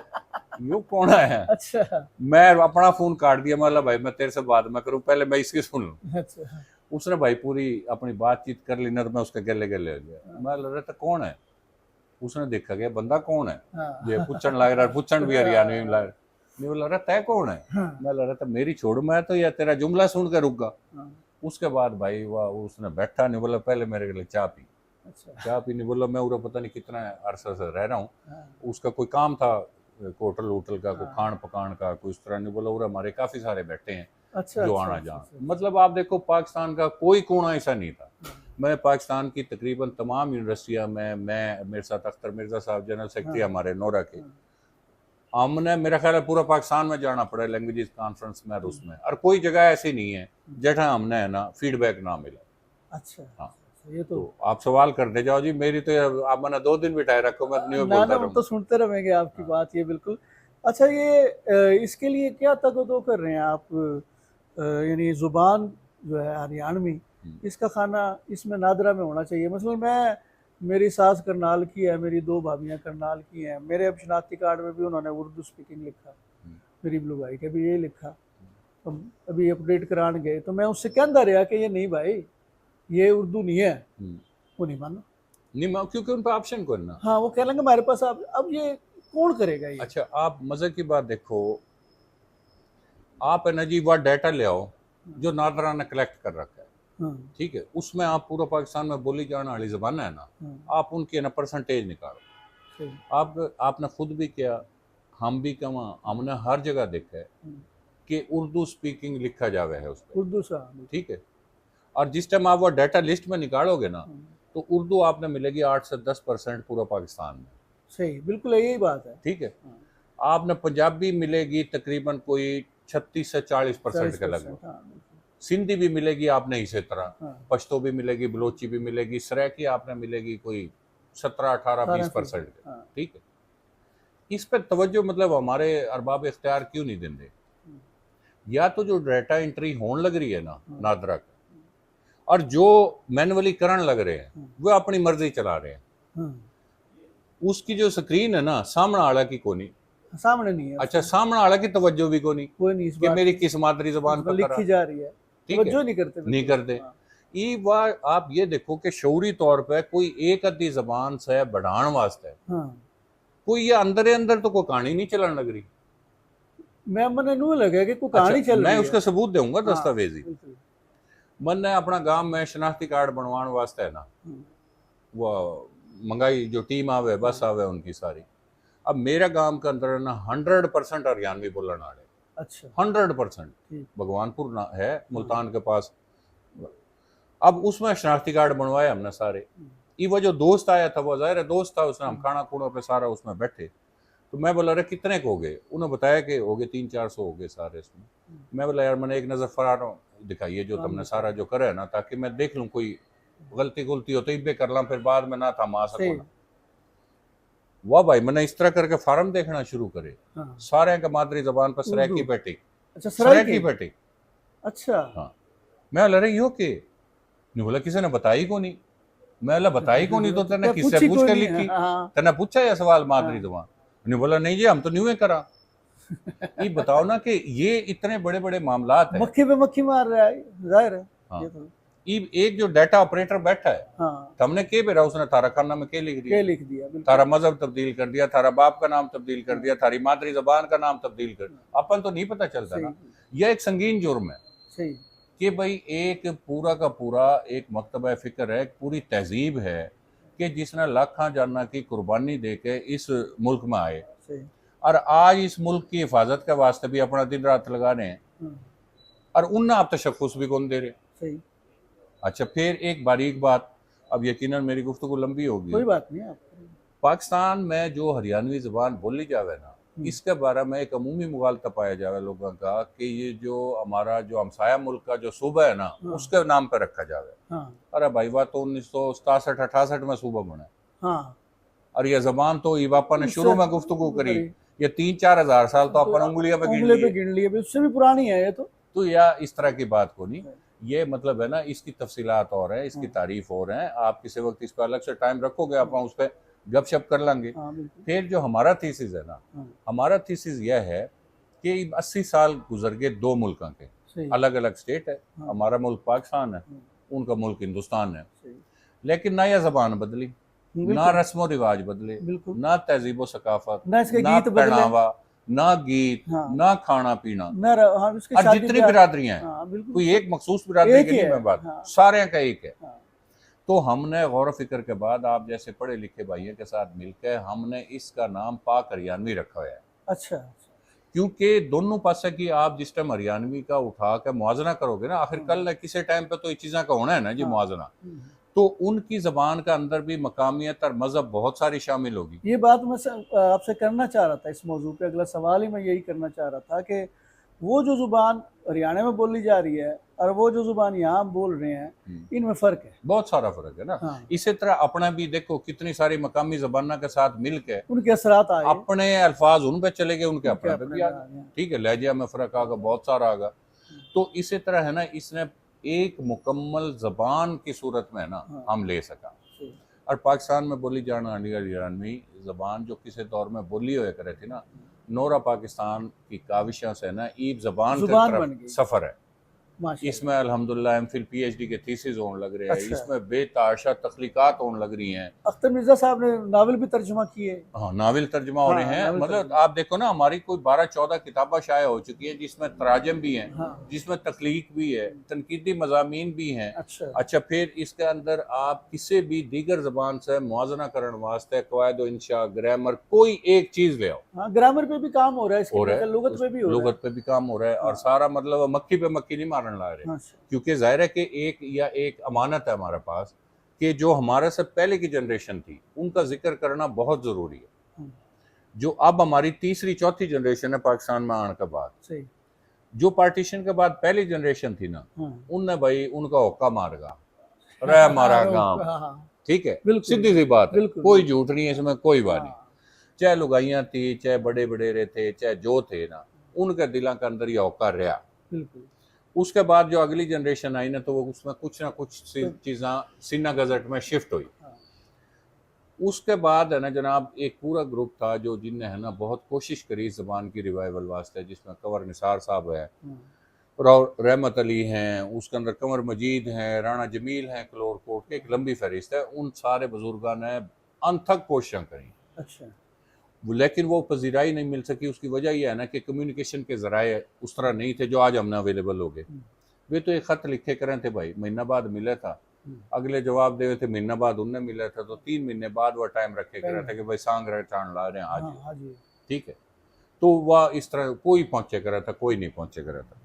यो कौन है? अच्छा मैं अपना फोन काट दिया, मतलब भाई मैं तेरे से बात मैं करूं, पहले मैं इसकी सुन लूं। अच्छा उसने भाई पूरी अपनी बातचीत कर ली ना, तो मैं उसके गले गले हो गया। मैं लग रहा था कौन है, उसने देखा गया बंदा कौन है, ये हाँ पुच्छन लग रहा, पुच्छन भी हरियाणवी में लग रहा। नहीं, वो लग रहा तय कौन है। हाँ मैं लग रहा था मेरी छोड़, मैं तो या तेरा जुमला सुन के रुक गया। हाँ, उसके बाद भाई वाह, उसने बैठा नहीं, बोला पहले मेरे लिए चाय पी। अच्छा चाय पी नहीं, बोला मैं उरा पता नहीं कितना अरसा से रह रहा हूँ, हाँ उसका कोई काम था, होटल होटल का, कोई हाँ, खान पकान का, कोई इस तरह नहीं। बोला उरा हमारे काफ़ी सारे बैठे हैं अच्छा जो अच्छा आना अच्छा जाना। अच्छा, मतलब आप देखो पाकिस्तान का कोई कोना ऐसा नहीं था। हाँ मैं पाकिस्तान की तकरीबन तमाम यूनिवर्सिटियाँ में, मैं मेरे साथ अख्तर मिर्ज़ा साहब जनरल सेक्रेटरी हाँ हमारे नोरा के, हाँ, हमने मेरा ख्याल है पूरा पाकिस्तान में जाना पड़ा लैंग्वेजेस कॉन्फ्रेंस में और उसमें, और कोई जगह ऐसी नहीं है जहाँ हमने है ना फीडबैक ना मिला। अच्छा हाँ, अच्छा, ये तो तो आप सवाल करते जाओ जी, मेरी तो आप मैंने 2 दिन बिठाए रखो, मैं नहीं ना बोलता ना, हम तो रहूँगा। सुनते रहेंगे आपकी हाँ। बात, ये बिल्कुल। अच्छा, ये इसके लिए क्या तगदो कर रहे हैं आप, यानी ज़ुबान जो है हरियाणवी, हम्म, इसका खाना इसमें नादरा में होना चाहिए। मसलन मैं, मेरी सास करनाल की है, मेरी 2 भाभियाँ करनाल की हैं, मेरे अब शनाख्ती कार्ड में भी उन्होंने उर्दू स्पीकिंग लिखा, हम्म, मेरी बलू भाई के भी ये लिखा। तो अभी अपडेट कराने गए तो मैं उससे कहता रहा कि ये नहीं भाई, ये उर्दू नहीं है। हम्म। वो नहीं माना। नहीं क्योंकि उन पर ऑप्शन को ना। हाँ, वो कह लेंगे हमारे पास, अब ये कौन करेगा ये। अच्छा, आप मज़े की बात देखो, आप है ना जी वह डाटा ले आओ जो नादरा ने कलेक्ट कर रखा है, हाँ ठीक है, उसमें आप पूरा पाकिस्तान में बोली जाने वाली ज़बान है ना, हाँ, आप उनकी ना परसेंटेज निकालो। सही। आपने खुद भी किया, हम भी कमा, हमने हर जगह देखा है हम्म, कि उर्दू स्पीकिंग लिखा जावे है उस पर, उर्दू सा, ठीक है। और जिस टाइम आप वो डाटा लिस्ट में निकालोगे ना, हाँ, तो उर्दू आपने मिलेगी 8 से 10% पूरा पाकिस्तान में, सही, बिल्कुल यही बात है। ठीक है। हाँ, आपने पंजाबी मिलेगी तकरीबन कोई 36 से 40% के 40%, लगभग। हाँ बिल्कुल। सिंधी भी मिलेगी आपने इसी तरह, हाँ, पश्तो भी मिलेगी, बलोची भी मिलेगी, सराइकी आपने मिलेगी कोई 17, 18, 20% 18%, के, हाँ। ठीक है। इस पर तवज्जो मतलब हमारे अरबाब इख्तियार क्यों नहीं देंगे? हम्म, या तो जो डाटा एंट्री होने लग रही है ना हाँ, नादरा का, और जो मैनुअली करण लग रहे हैं हाँ, वो अपनी मर्जी चला रहे हैं। हाँ, उसकी जो स्क्रीन है ना, सामने आला की कोनी। सामने नहीं है अच्छा, उसमें, सामने आला की तवज्जो भी कोनी कोई नहीं इस कि बात मेरी की, किस मादरी जबान उसमें पर करा, लिखी जा रही है, ठीक है, तवज्जो नहीं करते नहीं बिल्कुल। कर दे। हाँ ये बात आप ये देखो कि शऊरी तौर पे कोई एक अद्धी जबान से बढ़ाने वास्ते हाँ, कोई ये अंदर अंदर तो कोई कहानी नहीं चलन लग रही। मैं मैंने नू लगे कि कोई अच्छा, कहानी चल मैं रही है। उसका सबूत दूंगा हाँ दस्तावेजी। बिल्कुल। मैंने अपना गांव में शनाख्ती कार्ड बनवाने वास्ते है ना, हाँ वो मंगाई जो टीम आवे, बस हाँ, आवे उनकी सारी। अब मेरे गांव के अंदर है ना 100% हरियाणवी बोलने वाले, अच्छा 100%। ठीक। भगवानपुर ना है हाँ मुल्तान के पास। अब उसमें शनाख्ती कार्ड बनवाए हमने सारे। हम्म, ये वो जो दोस्त आया था, वो जाहिर है दोस्त था, उसने हम हम्म, खाना खूना पे सारा उसमें बैठे। तो मैं बोला अरे कितने को हो गए, उन्होंने बताया कि हो गए 300-400 हो गए सारे इसमें। मैं बोला यार मैंने एक नज़र फरार दिखाइए जो काम तुमने दिखा सारा रहे जो करे है ना, ताकि मैं देख लूँ कोई गलती गुलती हो तो इब्बे कर ला, फिर बाद में ना था मा सको सही। ना। वाह भाई, मैंने इस तरह करके फार्म देखना शुरू करे, हाँ, सारे के मादरी जबान पर उर्दू। सरायकी पैटिक, अच्छा, सरायकी सराइकी। पैटिक। अच्छा। हाँ, मैं बोला अरे यो के नहीं, बोला किसी ने बताई को नहीं। मैं बोला बताई को नहीं तो तो तेने क्या किससे पूछी पूछ कोई के नहीं। लिखी, हाँ तेने पूछा ये सवाल मादरी हाँ जबान? नहीं, बोला नहीं जी हम तो न्यू करा। ये बताओ ना कि ये इतने बड़े बड़े मामलात है। मक्खी पे मक्खी मार रहा है, जाहिर है। हाँ, ये तो ये एक जो डाटा ऑपरेटर बैठा है, हाँ, हमने के बेरा उसने थारा खाना में के लिख दिया, क्या लिख दिया थारा बिल्कुल। मजहब तब्दील कर दिया, थारा बाप का नाम तब्दील कर हाँ दिया, थारी मादरी जबान का नाम तब्दील कर, अपन तो नहीं पता चलता सही ना। यह एक संगीन जुर्म है सही। कि भाई एक पूरा का पूरा एक मकतबा फ़िक्र है, एक पूरी तहजीब है कि जिसने लाखा जाना की कुर्बानी दे के इस मुल्क में आए, सही। और आज इस मुल्क की हिफाजत के वास्ते भी अपना दिन रात लगा रहे हैं, हाँ और उनने आप तशख्खुस भी कौन दे रहे। सही। अच्छा, फिर एक बारीक बात, अब यकीनन मेरी गुफ्तगू लंबी होगी। कोई बात नहीं आप। पाकिस्तान में जो हरियाणवी ज़बान बोली जावे ना, हम्म, इसके बारे में एक अमूमी मुगालता पाया जावे लोगों का कि ये जो हमारा जो हमसाया मुल्क का जो सूबा है ना, हाँ उसके नाम पर रखा जावे। हाँ अरे भाई वाह, तो 1967-68 में सूबा बना है, हाँ, और ये ज़बान तो ईवापा ने उससे शुरू में गुफ्तगू करी। करी ये 3-4 हज़ार साल तो तो अपन उंगलियों पे गिन उंगली पे लिए। गिन लिए, उससे भी पुरानी है ये तो। तो या इस तरह की बात को नहीं, ये मतलब है ना, इसकी तफसीलात और हैं, इसकी हाँ तारीफ और हैं। आप किसी वक्त इस पर अलग से टाइम रखोगे, आप उस पर गपशप कर लेंगे। हाँ बिल्कुल। फिर जो हमारा थीसिस है ना, हाँ हमारा थीसिस यह है कि 80 साल गुजर गए दो मुल्कों के, सही। अलग अलग स्टेट है। हाँ हमारा मुल्क पाकिस्तान है, हाँ, उनका मुल्क हिंदुस्तान है। सही। लेकिन ना यह जबान बदली, ना बिल्कुल रस्म रिवाज बदले, बिल्कुल। ना तहजीब व सकाफत, ना इसके ना गीत बदले। पहनावा, ना गीत, हाँ ना खाना पीना। हाँ उसके और शादी जितनी ब्याह। बिरादरियां हैं, हाँ बिल्कुल कोई एक मखसूस बिरादरी एक की ही नहीं है। मैं बात, हाँ सारे का एक है। हाँ तो हमने गौर फिक्र के बाद आप जैसे पढ़े लिखे भाइयों के साथ मिलकर हमने इसका नाम पाक हरियाणवी रखा हुआ है। अच्छा। क्योंकि दोनों पासे की आप जिस टाइम हरियाणवी का उठा के मुआजना करोगे ना, आखिर कल किसी टाइम पे तो ये चीज़ों का होना है ना जी, हाँ। मुआजना। तो उनकी जबान का अंदर भी मकामियत और मजहब बहुत सारी शामिल होगी। ये बात मैं आपसे करना चाह रहा था, इस मौजू पे अगला सवाल ही मैं यही करना चाह रहा था कि वो जो जुबान हरियाणा में बोली जा रही है और वो जो जुबान यहाँ हम बोल रहे हैं, इनमें फ़र्क है। बहुत सारा फर्क है ना। हाँ इसी तरह अपना भी देखो, कितनी सारी मकामी जबाना के साथ मिलकर उनके असरात आए, अपने अल्फाज उन पे चले गए, उनके उनके अपने पे भी आ में आ गए। गए। ठीक है, लहजा में फ़र्क आ गया, बहुत सारा आ गया। तो इसी तरह है ना, इसने एक मुकम्मल जबान की सूरत में है ना हाँ हम ले सका। सही। और पाकिस्तान में बोली जाने वाली हरियाणवी ज़बान जो किसी दौर में बोली हुआ करे थी ना, नोरा पाकिस्तान की काविशों से ना ईब ज़बान की जुबान तरफ बन गई सफ़र है। माशाल्लाह। इसमें अल्हम्दुलिल्लाह एमफिल पीएचडी के थीसिस होने लग रहे हैं, अच्छा। इसमें बेताशा तख्लीकात होने लग रही हैं। अख्तर मिर्जा साहब ने नावल भी तर्जुमा किए। हाँ, नावल तर्जुमा हो हाँ रहे हैं। नावल मतलब तर्जुमा। आप देखो ना, हमारी कोई 12-14 किताबें शाया हो चुकी हैं जिसमें तराजम भी हैं, हाँ जिसमें तख्लीक भी है, तनकीदी मज़ामीन भी हैं। अच्छा। अच्छा, फिर इसके अंदर आप किसी भी दीगर ज़बान से मुआजना करने वास्ते कवायद व इंशा, ग्रामर, कोई एक चीज़ ले आओ। हाँ ग्रामर पे भी काम हो रहा है, इसके हो रहा है, लुगत पे भी हो रहा है। लुगत पे भी काम हो रहा है। और हाँ सारा मतलब मक्खी पे मक्खी नहीं मारने ला रहे। हाँ क्योंकि जाहिर है कि एक अमानत है हमारे पास कि जो हमारे से पहले की जनरेशन थी उनका जिक्र करना बहुत ज़रूरी है। हाँ, जो अब हमारी तीसरी चौथी जनरेशन है पाकिस्तान में आने के बाद, सही। जो पार्टीशन के बाद पहली जनरेशन थी ना, हाँ उनने भाई उनका होक्का मार गा रह मारा गांव। हाँ ठीक है, बिल्कुल सीधी सी बात है, बिल्कुल कोई झूठ नहीं है इसमें, कोई बात नहीं। हाँ चाहे लुगाइयाँ थी, चाहे बड़े बड़ेरे थे, चाहे जो थे ना, उनके दिलों के अंदर ये होक्का रहा। बिल्कुल। उसके बाद जो अगली जनरेशन आई ना, तो वो उसमें कुछ ना कुछ चीज़ां सीना गजट में शिफ्ट हुई। हाँ उसके बाद है ना जनाब, एक पूरा ग्रुप था जो जिनने है ना बहुत कोशिश करी ज़बान की रिवाइवल वास्ते, जिसमें कंवर निसार साहब है, हाँ रहमत अली हैं, उसके अंदर कंवर मजीद हैं, राणा जमील हैं, क्लोर कोट की एक लंबी फहरिस्त है। उन सारे बुजुर्गों ने अनथक कोशिशें करी, अच्छा। लेकिन वो पजीराई नहीं मिल सकी। उसकी वजह यह है ना कि कम्युनिकेशन के ज़राए उस तरह नहीं थे जो आज हमने अवेलेबल हो गए। वे तो एक ख़त लिखे करें थे भाई, महीना बाद मिला था, अगले जवाब दे थे महीना बाद उनने मिला था, तो 3 महीने बाद वह टाइम रखे कर रहा था कि भाई सांग रहे चांद ला रहे हैं आज। हाँ हाँ जी। ठीक है, तो वह इस तरह कोई पहुंचे करा था, कोई नहीं पहुंचे करा था।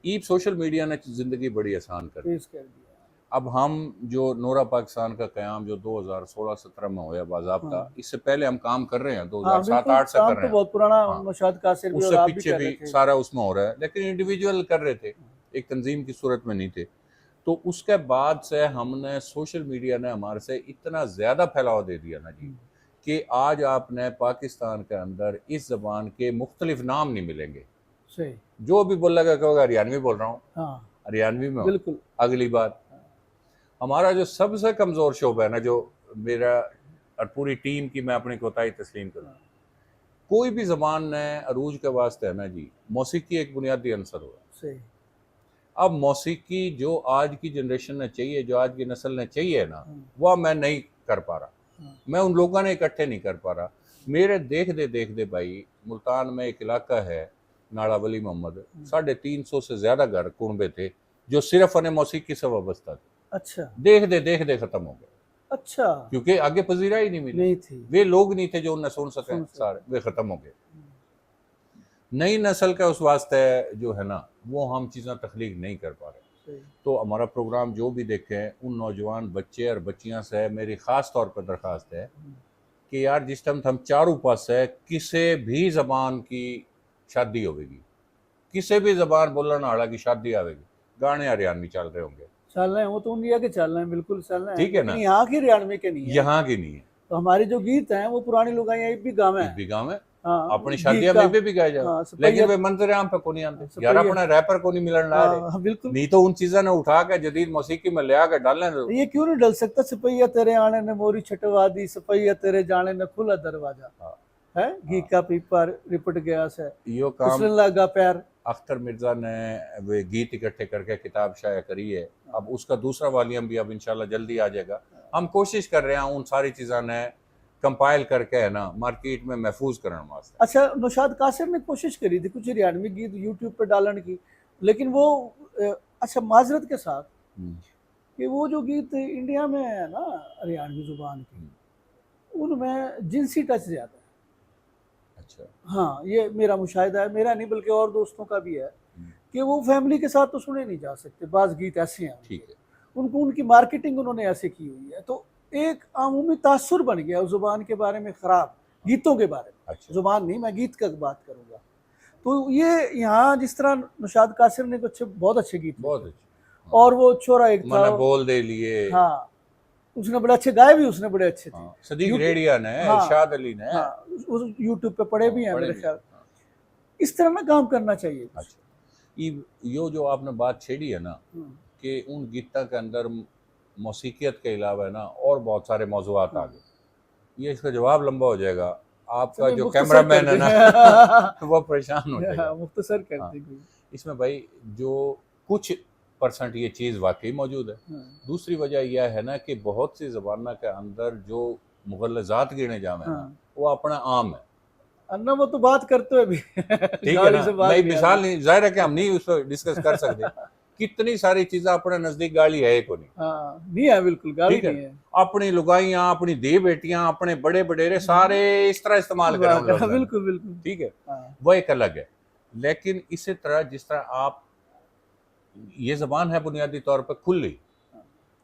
ईब सोशल मीडिया ने ज़िंदगी बड़ी आसान कर दी। पेश कर दिया। अब हम जो नोरा पाकिस्तान का क़याम जो 2016-17 में होया बाज़ाब्ता, हाँ इससे पहले हम काम कर रहे हैं, हाँ 2007-8 से काम कर तो रहे हैं। बहुत पुराना, हाँ, नौशाद कासिर भी और उससे आप भी पीछे कर भी रहे थे। सारा उसमें हो रहा है, लेकिन इंडिविजुअल कर रहे थे, एक तंजीम की सूरत में नहीं थे। तो उसके बाद से हमने सोशल मीडिया ने हमारे से इतना ज़्यादा फैलाव दे दिया ना जी, कि आज आपने पाकिस्तान के अंदर इस ज़बान के मुख्तलिफ नाम नहीं मिलेंगे। सही। जो भी बोल लगा कहोगा हरियाणवी बोल रहा हूँ, हाँ हरियाणवी में हो। बिल्कुल। अगली बात, हमारा जो सबसे कमज़ोर शोबा है ना, जो मेरा और पूरी टीम की मैं अपनी कोताही तस्लीम करूँ, कोई भी ज़बान ने अरूज के वास्ते है ना जी, मौसीकी एक बुनियादी अंसर हुआ। सही। अब मौसीकी जो आज की जनरेशन ने चाहिए, जो आज की नस्ल ने चाहिए ना, वह मैं नहीं कर पा रहा। मैं उन लोगों ने इकट्ठे नहीं कर पा रहा। मेरे देख दे भाई, मुल्तान में एक इलाका है नाड़ा वली मोहम्मद, 350 से ज़्यादा घर कुनबे थे जो सिर्फ अने मौसीकी से वाबस्ता थे। अच्छा देख दे ख़त्म हो गए, अच्छा। क्योंकि आगे पजीरा ही नहीं मिली। नहीं थी। वे लोग नहीं थे जो उन्हें सुन सकें, सारे वे ख़त्म हो गए। नई नस्ल का उस वास्ते जो है ना, वो हम चीज़ें तख्लीक नहीं कर पा रहे। तो हमारा प्रोग्राम जो भी देखें, उन नौजवान बच्चे और बच्चियां से मेरी ख़ास तौर पर दरख्वास्त है कि यार जिस टाइम हम चारों पास है, किसी भी ज़बान की शादी होगी, किसी भी ज़बान बोलने वाला की शादी आएगी, गाने हरियाणवी चल रहे होंगे। चल रहे हैं, वो तो इंडिया के चल रहे हैं, बिल्कुल चल रहे हैं, ठीक है ना, यहाँ की हरियाणवी के नहीं है। यहाँ की नहीं है। तो हमारे जो गीत हैं वो पुरानी लुगाइयाँ भी गाँव भी गाँव है, हाँ, अपनी गीत शादियां का, में भी गाए जाए, हाँ, लेकिन सपैया, वे मंजर आम पे को नहीं आते सपैया, यार, अपना रैपर को नहीं मिलन ला रहे। हाँ, बिल्कुल। नहीं तो उन चीजों ने उठा के जदीद मौसीकी में ले आके डालने दो। ये क्यों नहीं डल सकता, सिपहिया तेरे आने ने मोरी छटवा दी, सिपहिया तेरे जाने ने खुला दरवाजा, हाँ, है घी का पीपा रिपट गया से, यो काम फिसलन लगा पैर। अख्तर मिर्जा ने वे गीत इकट्ठे करके किताब शाया करी है। अब उसका दूसरा वॉल्यूम भी अब इंशाल्लाह जल्दी आ जाएगा। हम कोशिश कर रहे हैं उन सारी चीज़ों ने कंपाइल करके है ना मार्केट में महफूज करने वास्ते। अच्छा, नौशाद कासिर ने कोशिश करी थी कुछ हरियाणवी गीत यूट्यूब पे डालने की, लेकिन वो अच्छा माजरत के साथ कि वो जो गीत इंडिया में है ना हरियाणवी जुबान की, उनमें जिनसी टच ज़्यादा है। अच्छा, हाँ, ये मेरा मुशाहिदा है, मेरा नहीं बल्कि और दोस्तों का भी है कि वो फैमिली के साथ तो सुने नहीं जा सकते, बाज़ गीत ऐसे हैं ठीक है। उनको, उनकी मार्केटिंग उन्होंने ऐसे की हुई है, तो एक आमूमी तासुर बन गया उस जुबान के बारे में, ख़राब गीतों के बारे में। अच्छा, जुबान नहीं, मैं गीत का बात करूँगा। तो ये यहाँ जिस तरह नौशाद कासिर ने तो बहुत अच्छे गीत बहुत लिखे। अच्छे। और वो छोरा एक था, मैंने बोल दे लिए, हाँ, उसने बड़े अच्छे गाए भी, उसने बड़े अच्छे थे। सदीक यूट्यूब- रेडिया ने, हाँ, इरशाद अली ने, हाँ, उस यूट्यूब पे पड़े भी हैं पढ़े मेरे भी। ख्याल। इस तरह ना काम करना चाहिए। अच्छा, यो जो आपने बात छेड़ी है ना कि उन गीतों के अंदर मौसीकियत के अलावा है ना और बहुत सारे मौजूआत आ गए, ये इसका जवाब लंबा हो जाएगा। आपका जो कैमरामैन है ना वो परेशान हो जाएगा। मुख्तसर कर हाँ, दी गई। इसमें भाई जो कुछ परसेंट ये चीज़ वाकई मौजूद है। दूसरी वजह यह है ना कि बहुत सी ज़बाना के अंदर जो मुगलजात गिने जावे ना वो अपना आम है। अन्ना वो तो बात करते हुए भी ठीक है ना, मैं मिसाल नहीं, जाहिर है कि हम नहीं उसको डिस्कस कर सकते। कितनी सारी चीजें अपने नजदीक गाली है को नहीं। हाँ, नहीं है, बिल्कुल गाली नहीं है। अपनी लुगाइयां, अपनी दी बेटियां, अपने बड़े बडेरे सारे इस तरह इस्तेमाल करें। बिल्कुल बिल्कुल, ठीक है, वो एक अलग है। लेकिन इसी तरह जिस तरह आप, ये जबान है बुनियादी तौर पर खुली,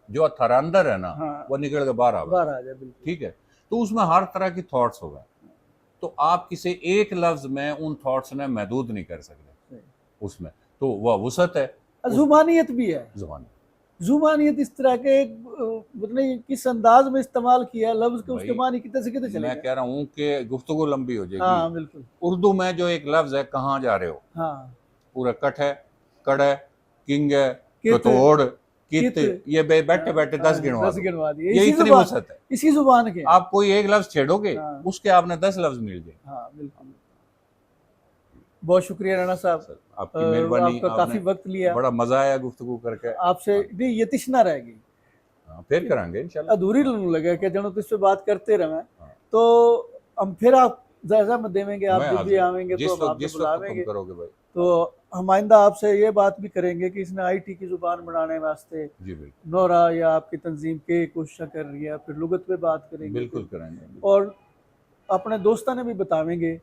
जो थारा अंदर है ना वो निकल के बाहर आ जाए। ठीक है, तो उसमें हर तरह की थॉट्स होगा, तो आप किसी एक लफ्ज में उन थॉट्स ने महदूद नहीं कर सकते उसमें, तो वह वसत है। जुबानियत भी है, जुबानियत इस तरह के मतलब किस अंदाज में इस्तेमाल किया लफ्ज के, उसके मानी कितने से कितने चले। मैं कह रहा हूँ कि गुफ्तगू लंबी हो जाएगी। हाँ, बिल्कुल। उर्दू में जो एक लफ्ज है, कहाँ जा रहे हो, हाँ, पूरा कट है, कड़ है, किंग है, कतोड़, कित, ये बैठे बैठे 10 गिनवा दिए। ये इतनी वसत है इसी जुबान के। आप कोई एक लफ्ज छेड़ोगे उसके आपने 10 लफ्ज मिल जाए। हाँ, बिल्कुल। बहुत शुक्रिया राणा साहब, आपकी मेहरबानी, आपका काफी वक्त लिया, बड़ा मजा आया गुफ्तगू करके आपसे। नहीं, ये तृष्णा रहेगी, फिर करेंगे इंशाल्लाह। अधूरी लगे कि जनो तुझसे बात करते रहे, तो हम फिर आप जैसा में देवेंगे, आप जब भी आवेंगे तो हम आपको बुलावेंगे। तो हम आइंदा आपसे ये बात भी करेंगे कि इसने आईटी की जुबान बढ़ाने वास्ते नौरा या आपकी तंजीम के कोशिश कर रही है, फिर लुगत पे बात करेंगे। बिल्कुल करेंगे, और अपने दोस्तों ने भी बतावेंगे,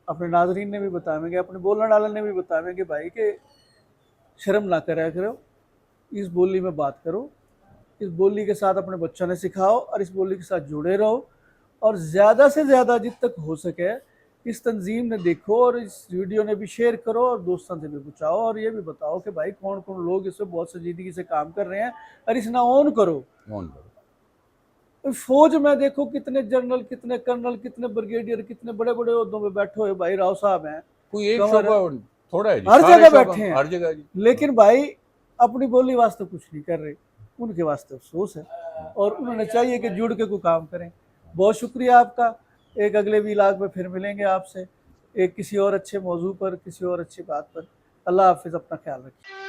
अपने नाजरीन ने भी बतावेंगे, अपने बोलने वाले ने भी बतावेंगे भाई कि शर्म ना करा करो, इस बोली में बात करो, इस बोली के साथ अपने बच्चों ने सिखाओ और इस बोली के साथ जुड़े रहो, और ज़्यादा से ज़्यादा जित तक हो सके इस तंजीम ने देखो और इस वीडियो ने भी शेयर करो और दोस्तों से भी पूछाओ, और ये भी बताओ कि भाई कौन कौन लोग इससे बहुत संजीदगी से काम कर रहे हैं, और इस ना ऑन करो। फौज में देखो कितने जनरल, कितने कर्नल, कितने ब्रिगेडियर, कितने बड़े बड़े ओहदों में बैठे हुए भाई राव साहब हैं, कोई एक थोड़ा है, हर जगह बैठे हैं, हर जगह। लेकिन भाई अपनी बोली वास्ते कुछ नहीं कर रहे, उनके वास्ते अफसोस है, और उन्होंने चाहिए कि जुड़ के कोई काम करें। बहुत शुक्रिया आपका। एक अगले व्लॉग में फिर मिलेंगे आपसे, एक किसी और अच्छे मौजू पर, किसी और अच्छी बात पर। अल्लाह हाफिज़, अपना ख्याल रखिए।